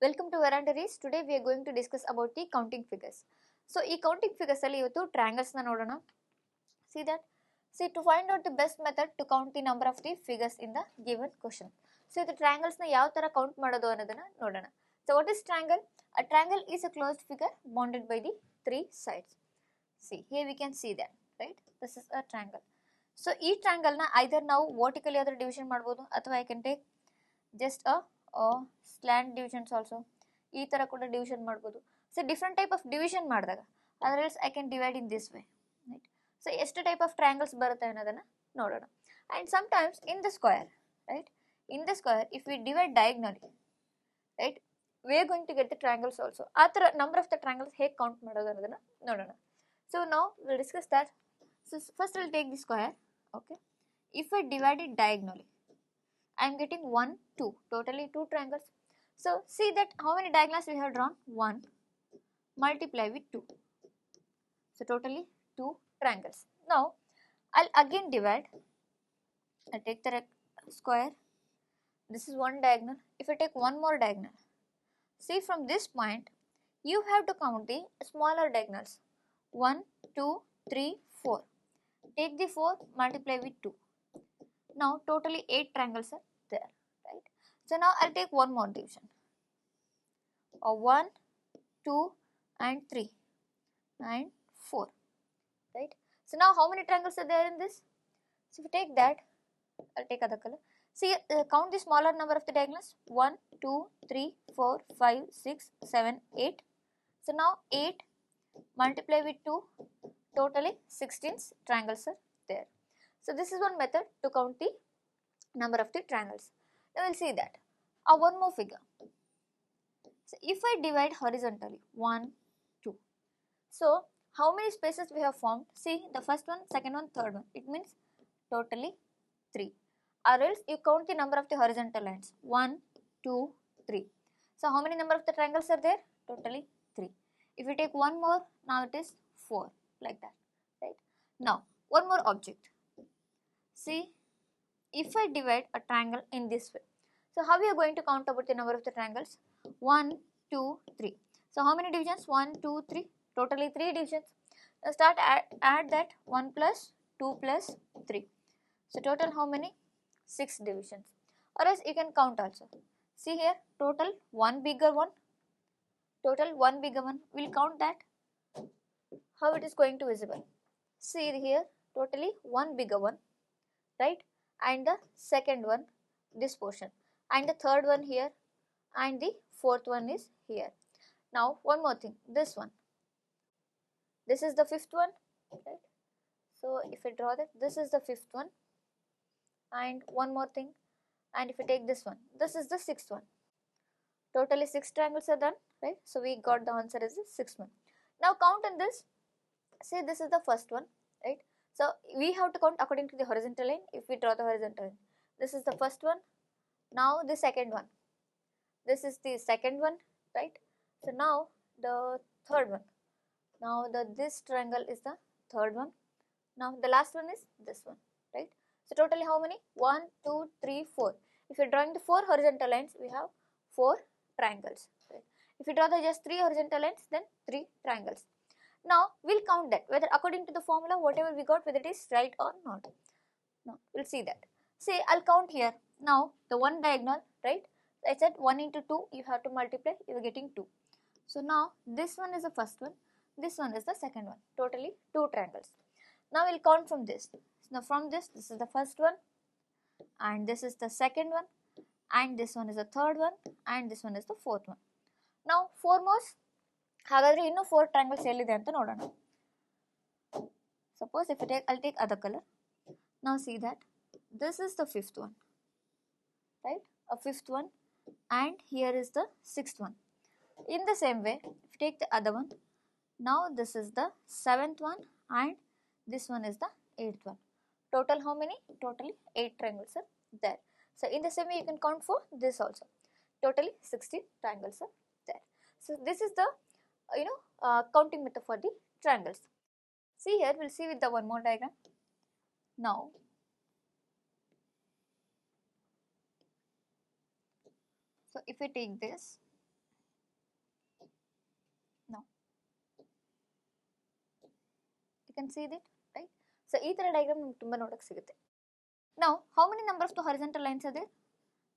Welcome to Veranda. Today we are going to discuss about the counting figures. So, ಈ counting figures ಅಲ್ಲಿ ಇವತ್ತು triangles ನ ನೋಡೋಣ. See that? See, to find out the best method to count the number of the figures in the given question. So, ಇದು triangles ನ ಯಾವ ತರ count ಮಾಡೋದು ಅನ್ನೋದನ್ನ ನೋಡೋಣ. So, what is triangle? A triangle is a closed figure bounded by the three sides. See, here we can see that, right? This is a triangle. So, ಈ triangle ನ either ನಾವು vertically ಆದ್ರೆ division ಮಾಡ್ಬೋದು ಅಥವಾ I can take just a slant divisions also. ಈ ತರ ಕೂಡ division ಮಾಡ್ಬೋದು. So, different type of division ಮಾಡಿದಾಗ otherwise I can divide in this way, right? So, ಎಷ್ಟು type of triangles ಬರುತ್ತೆ ಅನ್ನೋದನ್ನ ನೋಡೋಣ. And sometimes in the square, right? In the square, if we divide diagonally, right? We are going to get the triangles also. ಆ ತರ number of the triangles ಹೇಗೆ count ಮಾಡೋದು ಅನ್ನೋದನ್ನ ನೋಡೋಣ. So, now we'll discuss that. So, first we'll take the square, okay? If I divide it diagonally, I am getting 1, 2, totally 2 triangles. So, see that how many diagonals we have drawn? 1 multiply with 2. So, totally 2 triangles. Now, I'll again divide. I take the square. This is one diagonal. If I take one more diagonal, see from this point, you have to count the smaller diagonals. 1, 2, 3, 4. Take the 4, multiply with 2. Now, totally 8 triangles are there, right? So, now I'll take one more division. 1, 2, and 3, and 4, right? So, now how many triangles are there in this? So, if you take that, I'll take other color. See, count the smaller number of the diagonals. 1, 2, 3, 4, 5, 6, 7, 8. So, now 8 multiply with 2, totally 16 triangles are there. So, this is one method to count the number of the triangles. Now, we will see that. One more figure. So, if I divide horizontally, 1, 2. So, how many spaces we have formed? See, the first one, second one, third one. It means totally 3. Or else you count the number of the horizontal lines. 1, 2, 3. So, how many number of the triangles are there? Totally 3. If you take one more, now it is 4. Like that, right? Now, one more object. See, if I divide a triangle in this way, so how we are going to count about the number of the triangles? 1, 2, 3. So, how many divisions? 1, 2, 3. Totally 3 divisions. Now, start add that 1 plus 2 plus 3. So, total how many? 6 divisions. Or else you can count also. See here, total 1 bigger one. Total 1 bigger one. We'll count that. How it is going to visible? See here, totally 1 bigger one, right? And the second one, this portion, and the third one here, and the fourth one is here. Now, one more thing, this one, this is the fifth one, right? So, if I draw that, this is the fifth one, and one more thing, and if I take this one, this is the sixth one. Totally 6 triangles are done, right? So, we got the answer as the sixth one. Now, count in this. Say this is the first one, right? So, we have to count according to the horizontal line. If we draw the horizontal line, this is the first one. Now, the second one. This is the second one, right? So, now the third one. Now, this triangle is the third one. Now, the last one is this one, right? So, totally how many? 1, 2, 3, 4. If you are drawing the 4 horizontal lines, we have 4 triangles, right? If you draw the just 3 horizontal lines, then 3 triangles. Now, we'll count that whether according to the formula, whatever we got, whether it is right or not. Now, we'll see that. Say, I'll count here. Now, the one diagonal, right? I said 1 into 2, you have to multiply, you are getting 2. So, now this one is the first one, this one is the second one, totally 2 triangles. Now, we'll count from this. Now, from this is the first one, and this is the second one, and this one is the third one, and this one is the fourth one. Now, 4 more. ಹಾಗಾದರೆ ಇನ್ನು 4 triangles ಎಲ್ಲಿದೆ ಅಂತ ನೋಡೋಣ. Suppose if I'll take other color. Now see that this is the fifth one, right? A fifth one, and here is the sixth one. In the same way, if you take the other one, now this is the seventh one, and this one is the eighth one. Total how many? Totally 8 triangles are there. So in the same way, you can count for this also. Totally 16 triangles are there. So this is the counting method for the triangles. See here, we'll see with the one more diagram. Now, so if we take this, can see that, right? So ee tara diagram namage tumba nodake sigutte. Now how many number of the horizontal lines are there?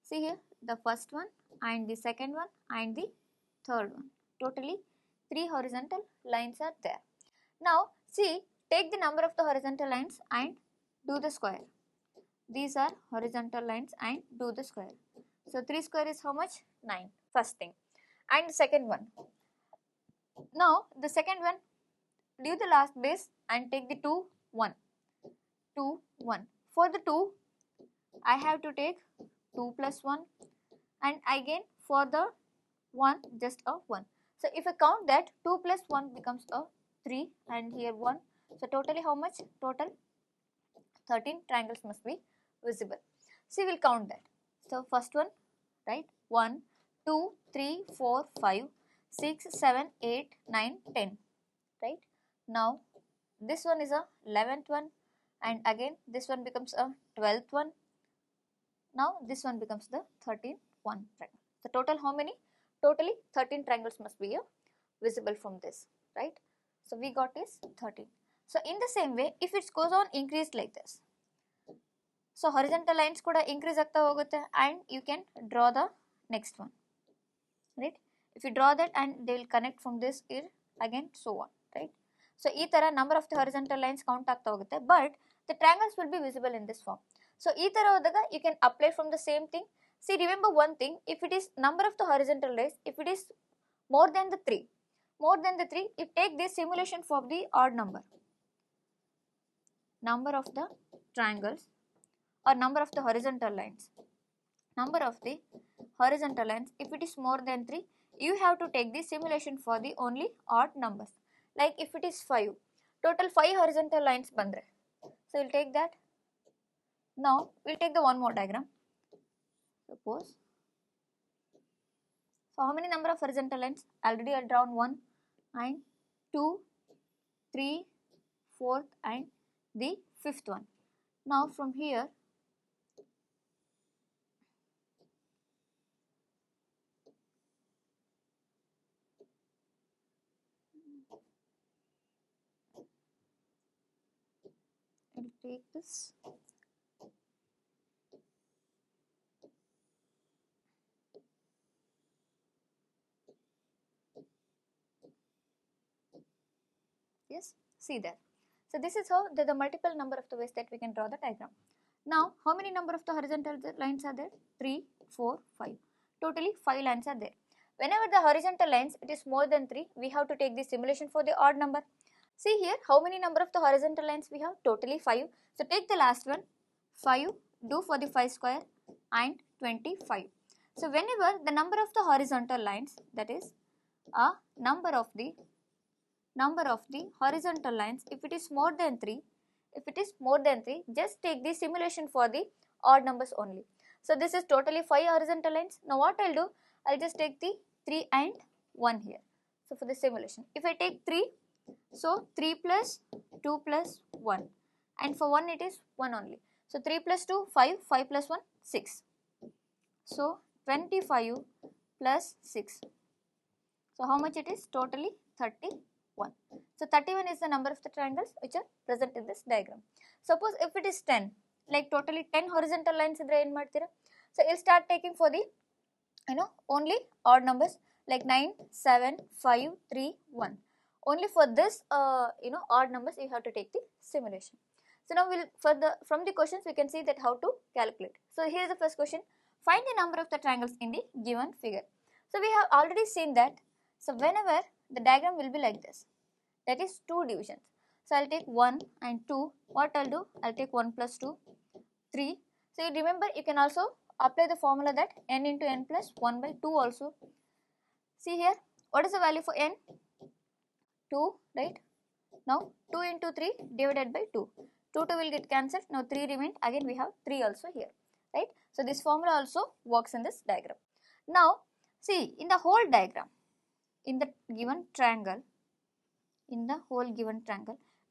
See here, the first one and the second one and the third one. Totally 3 horizontal lines are there. Now see, take the number of the horizontal lines and do the square. These are horizontal lines and do the square. So 3 square is how much? 9. First thing. And the second one. Now the second one, leave the last base and take the 2, 1. 2, 1. For the 2, I have to take 2 plus 1, and again for the 1 just a 1. So if I count that, 2 plus 1 becomes a 3 and here 1. So totally how much? Total 13 triangles must be visible. See, we'll count that. So first one, right? 1, 2, 3, 4, 5, 6, 7, 8, 9, 10, right? Now this one is a 11th one, and again this one becomes a 12th one. Now this one becomes the 13th one triangle. So total how many? Totally 13 triangles must be visible from this, right? So we got is 13. So in the same way, if it goes on increased like this, so horizontal lines kuda increase agta hogutte, and you can draw the next one, right? If you draw that, and they will connect from this here again, so on, right? So ee tara number of the horizontal lines count agta hogutte, but the triangles will be visible in this form. So ee tara hodaga you can apply from the same thing. See, remember one thing, if it is number of the horizontal lines, if it is more than the 3, if take this simulation for the odd number of the triangles, or number of the horizontal lines, if it is more than 3, you have to take the simulation for the only odd numbers. Like if it is 5, total 5 horizontal lines bandre, so we'll take that. Now we'll take the one more diagram. Suppose, so how many number of horizontal lines? Already I drawn 1 and 2, 3, 4th and the 5th one. Now from here, I will take this. Yes, see there. So this is how the multiple number of the ways that we can draw the diagram. Now how many number of the horizontal lines are there? 3, 4, 5. Totally 5 lines are there. Whenever the horizontal lines it is more than 3, we have to take the simulation for the odd number. See here, how many number of the horizontal lines we have? Totally 5. So take the last one, 5, do for the 5 square and 25. So whenever the number of the horizontal lines, that is a number of the horizontal lines, if it is more than 3, just take the simulation for the odd numbers only. So this is totally 5 horizontal lines. Now what I'll do, I'll just take the 3 and 1 here. So for the simulation, if I take 3, so 3 plus 2 plus 1, and for 1 it is 1 only. So 3 plus 2, 5, 5 plus 1, 6. So 25 plus 6. So how much it is? Totally 31. So 31 is the number of the triangles which are present in this diagram. Suppose if it is 10, like totally 10 horizontal lines idre en martira? So you'll start taking for the only odd numbers like 9, 7, 5, 3, 1. Only for this odd numbers you have to take the simulation. So now we'll from the questions we can see that how to calculate. So here is the first question. Find the number of the triangles in the given figure. So we have already seen that. So whenever the diagram will be like this, that is 2 divisions. So I'll take 1 and 2. What I'll do? I'll take 1 plus 2, 3. So you remember, you can also apply the formula that n into n plus 1 by 2 also. See here, what is the value for n? 2, right? Now 2 into 3 divided by 2. 2 will get cancelled. Now 3 remain. Again we have 3 also here, right? So this formula also works in this diagram. Now see, in the whole diagram, in the given triangle,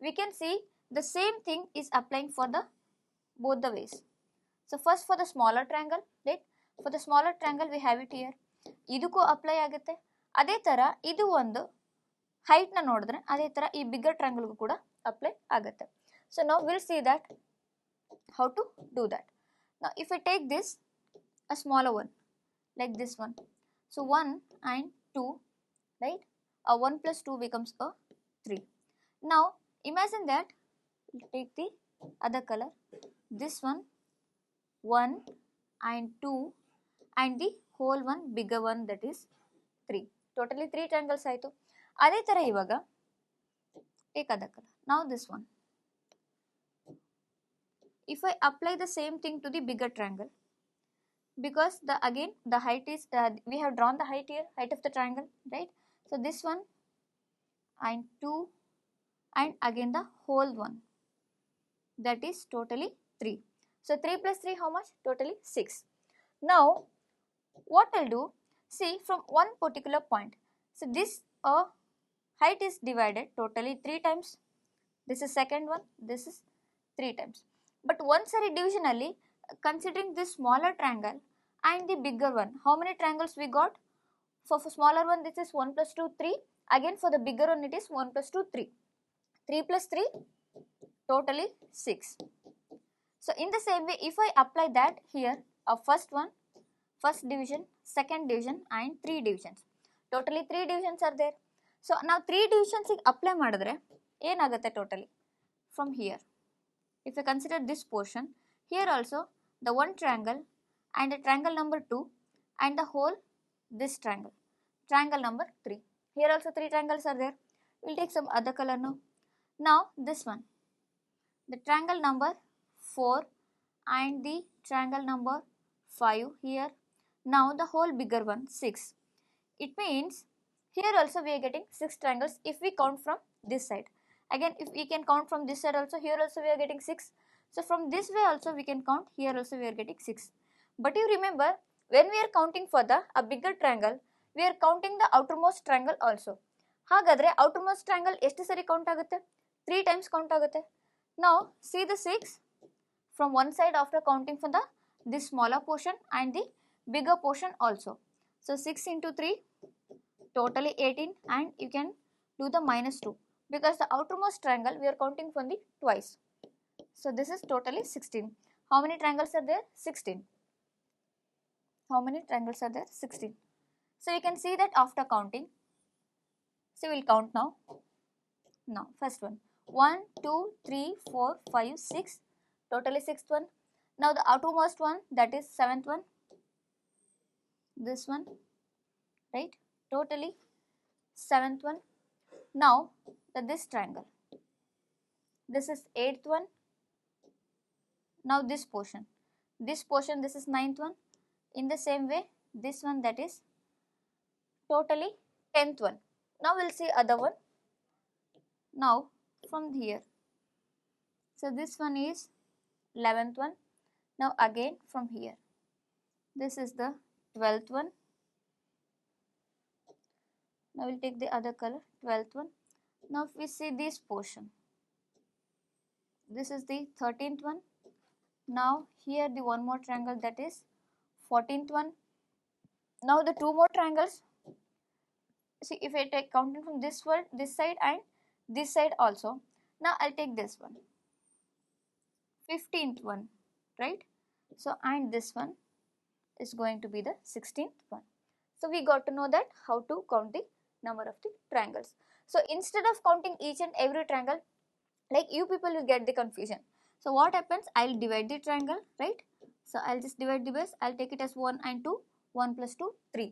we can see the same thing is applying for the both the ways. So first for the smaller triangle, right? For the smaller triangle we have it here. ಇದಕ್ಕೂ apply ಆಗುತ್ತೆ. ಅದೇ ತರ ಇದು ಒಂದು height ನ ನೋಡಿದ್ರೆ ಅದೇ ತರ ಈ ಬಿಗ್ಗರ್ ಟ್ರಯಾಂಗಲ್ ಕೂಡ apply agutte. So now we'll see that how to do that. Now if I take this a smaller one like this one, so 1 and 2, right, a 1 plus 2 becomes a 3. Now imagine that we'll take the other color, this one 1 and 2 and the whole one bigger one, that is 3. Totally 3 triangles ಆಯಿತು. ಅದೇ ತರ ಇವಾಗ take other color. Now this one, if I apply the same thing to the bigger triangle, because again the height is we have drawn the height here, height of the triangle, right? So this one and 2 and again the whole one, that is totally 3. So 3 plus 3 how much? Totally 6. Now what I'll do, see from one particular point, so this height is divided totally 3 times, this is second one, this is 3 times. But once division alli, considering this smaller triangle and the bigger one, how many triangles we got? For smaller one this is 1 plus 2 3, again for the bigger one it is 1 plus 2 3, 3 plus 3 totally 6. So in the same way, if I apply that here, first one, first division, second division and 3 divisions, totally 3 divisions are there. So now 3 divisions apply madidre ಏನಾಗುತ್ತೆ totally from here. If I consider this portion, here also the one triangle and the triangle number 2 and the whole this triangle, triangle number 3, here also 3 triangles are there. We'll take some other color now. Now this one, the triangle number 4 and the triangle number 5 here. Now the whole bigger one 6. It means here also we are getting 6 triangles if we count from this side. Again if we can count from this side also, here also we are getting 6. So from this way also we can count, here also we are getting 6. But you remember, when we are counting for a bigger triangle, we are counting the outermost triangle also. ಹಾಗಾದ್ರೆ outermost triangle ಎಷ್ಟು ಸರಿ count ಆಗುತ್ತೆ? 3 times count ಆಗುತ್ತೆ. Now see the 6 from one side after counting for this smaller portion and the bigger portion also. So 6 into 3 totally 18, and you can do the minus 2 because the outermost triangle we are counting from the twice. So this is totally 16. How many triangles are there? 16. How many triangles are there? 16. So you can see that after counting. So we will count now. Now first one 1 2 3 4 5 6, totally 6th one. Now the outermost one, that is 7th one, this one, right, totally 7th one. Now this triangle, this is 8th one. Now this portion, this is 9th one. In the same way this one, that is totally 10th one. Now we'll see other one. Now from here, so this one is 11th one. Now again from here, this is the 12th one. Now we'll take the other color, 12th one. Now if we see this portion, this is the 13th one. Now here the one more triangle, that is 14th one. Now the two more triangles, see if I take counting from this one, this side and this side also. Now I'll take this one, 15th one, right? So and this one is going to be the 16th one. So we got to know that how to count the number of the triangles. So instead of counting each and every triangle, like you people will get the confusion. So what happens, I'll divide the triangle, right? So I'll just divide the base, I'll take it as 1 and 2, 1 plus 2 3.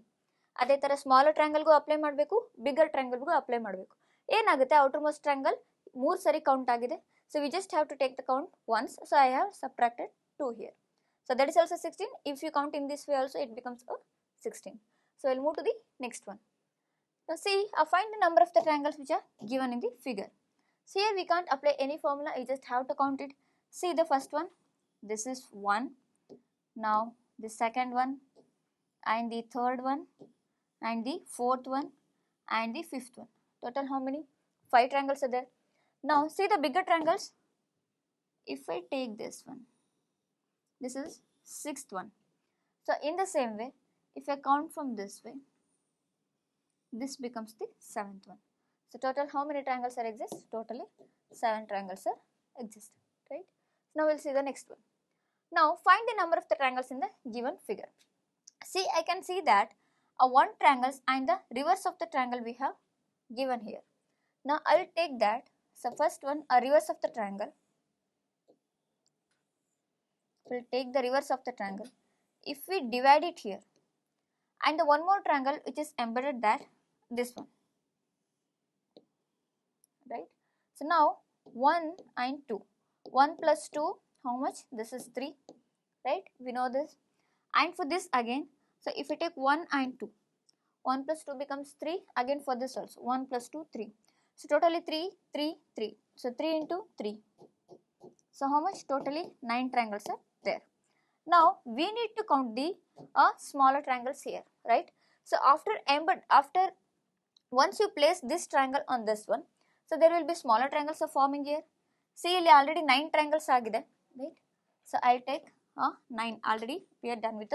ಅದೇ ತರ smaller ಟ್ರಯಾಂಗಲ್ಗೂ apply ಮಾಡಬೇಕು, bigger ಟ್ರಯಾಂಗಲ್ಗೂ apply ಮಾಡಬೇಕು. ಏನಾಗುತ್ತೆ, outermost triangle 3 ಸರಿ count ಆಗಿದೆ. So we just have to take the count once. So I have subtracted 2 here. So that is also 16. If you count in this way also, it becomes a 16. So we'll move to the next one. Now see, find the number of the triangles which are given in the figure. So here we can't apply any formula, you just have to count it. See the first one, this is 1. Now the second one and the third one and the fourth one and the fifth one. Total how many? 5 triangles are there. Now see the bigger triangles. If I take this one, this is 6th one. So in the same way, if I count from this way, this becomes the 7th one. So total how many triangles are exist? Totally 7 triangles are exist, right? Now we'll see the next one. Now find the number of the triangles in the given figure. See, I can see that a 1 triangle and the reverse of the triangle we have given here. Now I will take that. So first one, a reverse of the triangle. We'll take the reverse of the triangle. If we divide it here, and the one more triangle which is embedded, that this one, right? So now 1 and 2. 1 plus 2, how much? This is 3, right? We know this. And for this again, so if we take 1 and 2, 1 plus 2 becomes 3. Again for this also, 1 plus 2, 3. So totally 3, 3, 3. So 3 into 3. So how much? Totally 9 triangles are there. Now we need to count the smaller triangles here, right? So after once you place this triangle on this one, so there will be smaller triangles are forming here. See, already 9 triangles agide, right? So I'll take 9. Already we are done with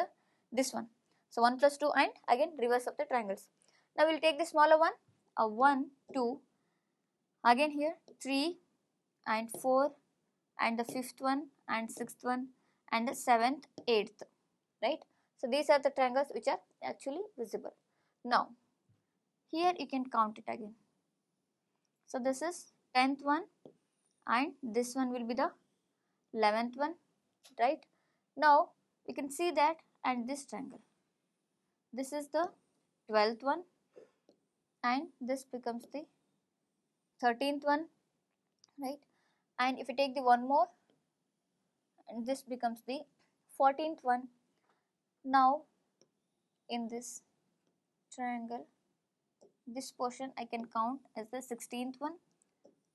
this one. So 1 plus 2 and again reverse of the triangles. Now we'll take the smaller one, 1, 2, again here 3 and 4 and the 5th one and 6th one and the 7th, 8th, right? So these are the triangles which are actually visible. Now here you can count it again. So this is 10th one and this one will be the 11th one, right? Now you can see that, and this triangle, this is the 12th one and this becomes the 13th one, right? And if you take the one more, and this becomes the 14th one. Now in this triangle, this portion I can count as the 16th one.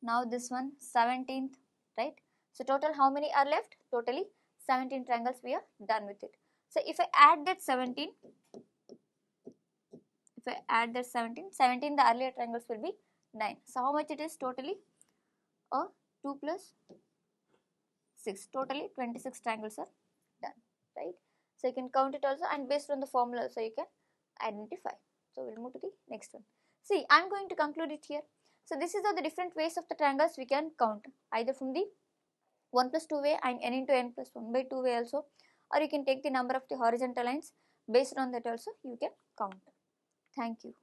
Now this one 17th, right? So total how many are left? Totally 17 triangles we are done with it. So if I add that 17, the earlier triangles will be 9. So how much it is totally? 2 plus 6, totally 26 triangles are done, right? So you can count it also, and based on the formula so you can identify. So we'll move to the next one. See, I am going to conclude it here. So this is the different ways of the triangles we can count, either from the 1 plus 2 way and n into n plus 1 by 2 way also, or you can take the number of the horizontal lines. Based on that also you can count. Thank you.